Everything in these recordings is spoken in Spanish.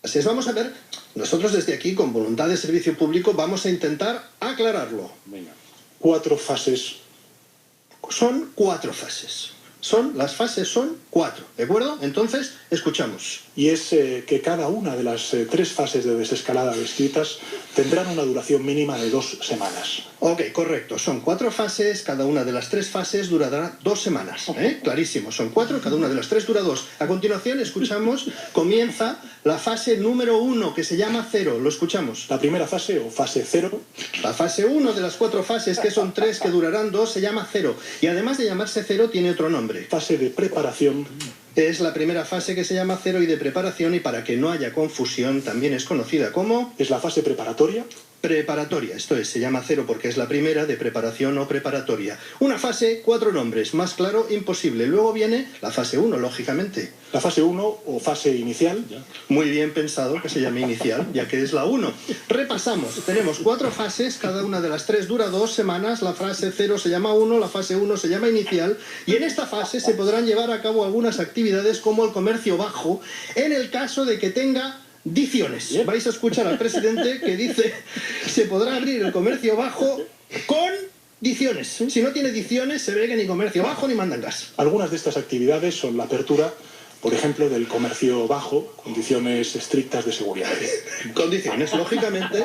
fases. Vamos a ver, nosotros desde aquí, con voluntad de servicio público, vamos a intentar aclararlo. Venga. 4 fases. Son 4 fases. Las fases son 4, ¿de acuerdo? Entonces, escuchamos. Y es que cada una de las 3 fases de desescalada descritas tendrán una duración mínima de 2 semanas. Ok, correcto. Son 4 fases, cada una de las 3 fases durará 2 semanas. Clarísimo, son 4, cada una de las 3 dura 2. A continuación, escuchamos, comienza la fase número 1, que se llama 0. Lo escuchamos. La primera fase, o fase 0, La fase 1 de las 4 fases, que son 3, que durarán 2, se llama 0. Y además de llamarse 0, tiene otro nombre. fase de preparación, Es la primera fase que se llama 0 y de preparación, y para que no haya confusión, también es conocida como es la fase preparatoria, preparatoria. Esto es, se llama 0 porque es la primera de preparación o preparatoria. Una fase, 4 nombres. Más claro, imposible. Luego viene la fase 1, lógicamente. la fase 1 o fase inicial, Muy bien pensado que se llame inicial, ya que es la 1. Repasamos. Tenemos 4 fases, cada una de las 3 dura 2 semanas. La fase 0 se llama 1, la fase 1 se llama inicial. Y en esta fase se podrán llevar a cabo algunas actividades como el comercio bajo, en el caso de que tenga diciones. Vais a escuchar al presidente que dice se podrá abrir el comercio bajo con diciones. Si no tiene diciones, se ve que ni comercio bajo ni mandan gas. Algunas de estas actividades son la apertura, por ejemplo, del comercio bajo, condiciones estrictas de seguridad. Condiciones, lógicamente.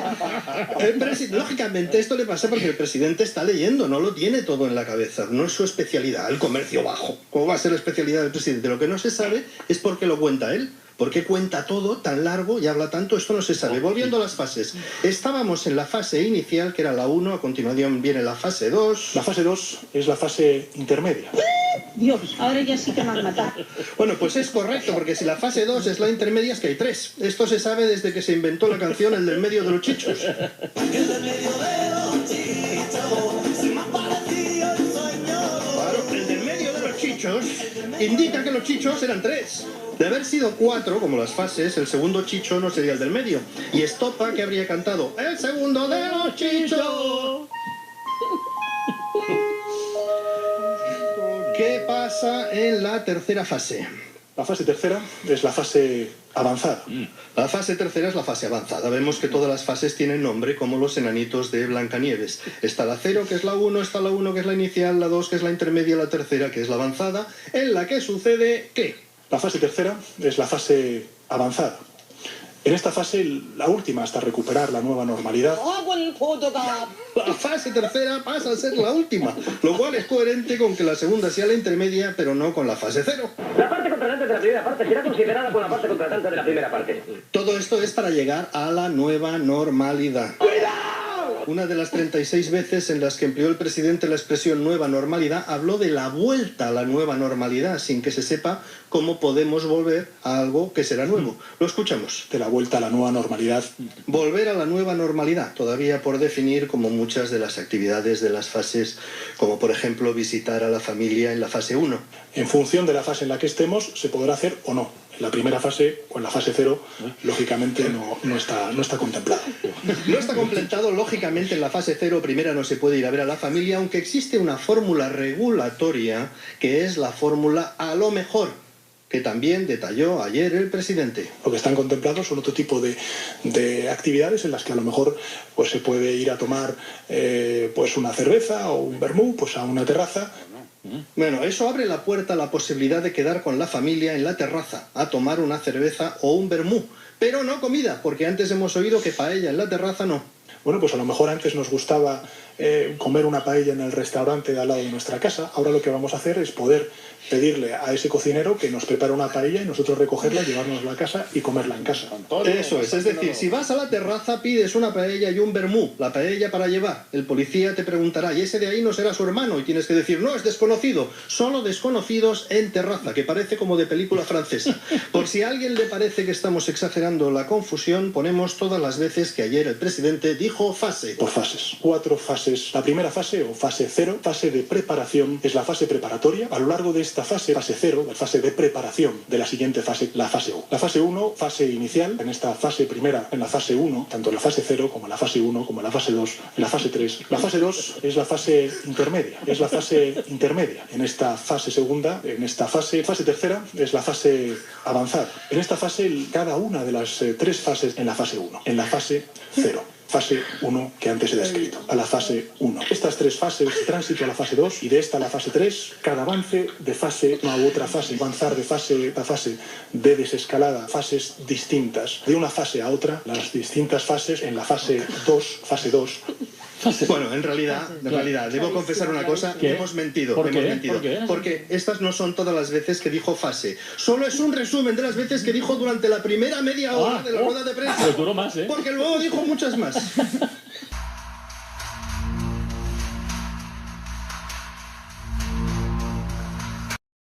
Lógicamente esto le pasa porque el presidente está leyendo, no lo tiene todo en la cabeza. No es su especialidad, el comercio bajo. ¿Cómo va a ser la especialidad del presidente? Lo que no se sabe es por qué lo cuenta él. ¿Por qué cuenta todo tan largo y habla tanto? Esto no se sabe. Volviendo a las fases. Estábamos en la fase inicial, que era la 1, a continuación viene la fase 2. La fase 2 es la fase intermedia. Dios, ahora ya sí que me han matado. Bueno, pues es correcto, porque si la fase 2 es la intermedia, es que hay 3. Esto se sabe desde que se inventó la canción El del medio de los chichos. Claro, el del medio de los chichos indica que los chichos eran 3. De haber sido 4, como las fases, el segundo chicho no sería el del medio. Y Estopa, que habría cantado El segundo de los chichos. ¿Qué pasa en la tercera fase? La fase tercera es la fase avanzada. La fase tercera es la fase avanzada. Vemos que todas las fases tienen nombre, como los enanitos de Blancanieves. Está la 0, que es la 1, está la 1, que es la inicial, la 2, que es la intermedia, la tercera, que es la avanzada, en la que sucede ¿qué? La fase tercera es la fase avanzada. En esta fase, la última hasta recuperar la nueva normalidad, La fase tercera pasa a ser la última, lo cual es coherente con que la segunda sea la intermedia, pero no con la fase 0. La parte contratante de la primera parte será considerada como la parte contratante de la primera parte. Todo esto es para llegar a la nueva normalidad. Una de las 36 veces en las que empleó el presidente la expresión nueva normalidad habló de la vuelta a la nueva normalidad, sin que se sepa cómo podemos volver a algo que será nuevo. Lo escuchamos. de la vuelta a la nueva normalidad. Volver a la nueva normalidad, todavía por definir, como muchas de las actividades de las fases, como por ejemplo visitar a la familia en la fase 1. En función de la fase en la que estemos, se podrá hacer o no. En la primera fase o en la fase 0, lógicamente no está contemplado. No está completado, lógicamente en la fase 0 primera no se puede ir a ver a la familia, aunque existe una fórmula regulatoria que es la fórmula a lo mejor, que también detalló ayer el presidente. Lo que están contemplados son otro tipo de actividades en las que a lo mejor pues, se puede ir a tomar pues una cerveza o un vermú pues, a una terraza. Bueno, eso abre la puerta a la posibilidad de quedar con la familia en la terraza, a tomar una cerveza o un vermú. Pero no comida, porque antes hemos oído que paella en la terraza no. Bueno, pues a lo mejor antes nos gustaba comer una paella en el restaurante de al lado de nuestra casa. Ahora lo que vamos a hacer es poder pedirle a ese cocinero que nos prepare una paella y nosotros recogerla, llevárnosla a casa y comerla en casa. Eso es decir, si vas a la terraza pides una paella y un vermú, la paella para llevar. El policía te preguntará, ¿y ese de ahí no será su hermano? Y tienes que decir, no, es desconocido. Solo desconocidos en terraza, que parece como de película francesa. Por si a alguien le parece que estamos exagerando la confusión, ponemos todas las veces que ayer el presidente dijo fase. Por fases. 4 fases fases. La primera fase, o fase 0, fase de preparación, es la fase preparatoria. A lo largo de esta fase 0, la fase de preparación de la siguiente fase, la fase 1. La fase 1, fase inicial, en esta fase primera, en la fase 1, tanto en la fase 0 como en la fase 1, como en la fase 2, en la fase 3. La fase 2 es la fase intermedia, En esta fase segunda, en esta fase tercera, es la fase avanzada. En esta fase, cada una de las tres fases en la fase 1, en la fase 0. Fase 1 que antes he descrito, a la fase 1. Estas tres fases, tránsito a la fase 2 y de esta a la fase 3, cada avance de fase a otra fase, avanzar de fase a fase de desescalada, fases distintas, de una fase a otra, las distintas fases en la fase 2. Bueno, en realidad, debo confesar una cosa, hemos mentido. ¿Por qué? Porque estas no son todas las veces que dijo fase. Solo es un resumen de las veces que dijo durante la primera media hora de la rueda de prensa. Pues duró más, ¿eh? Porque luego dijo muchas más.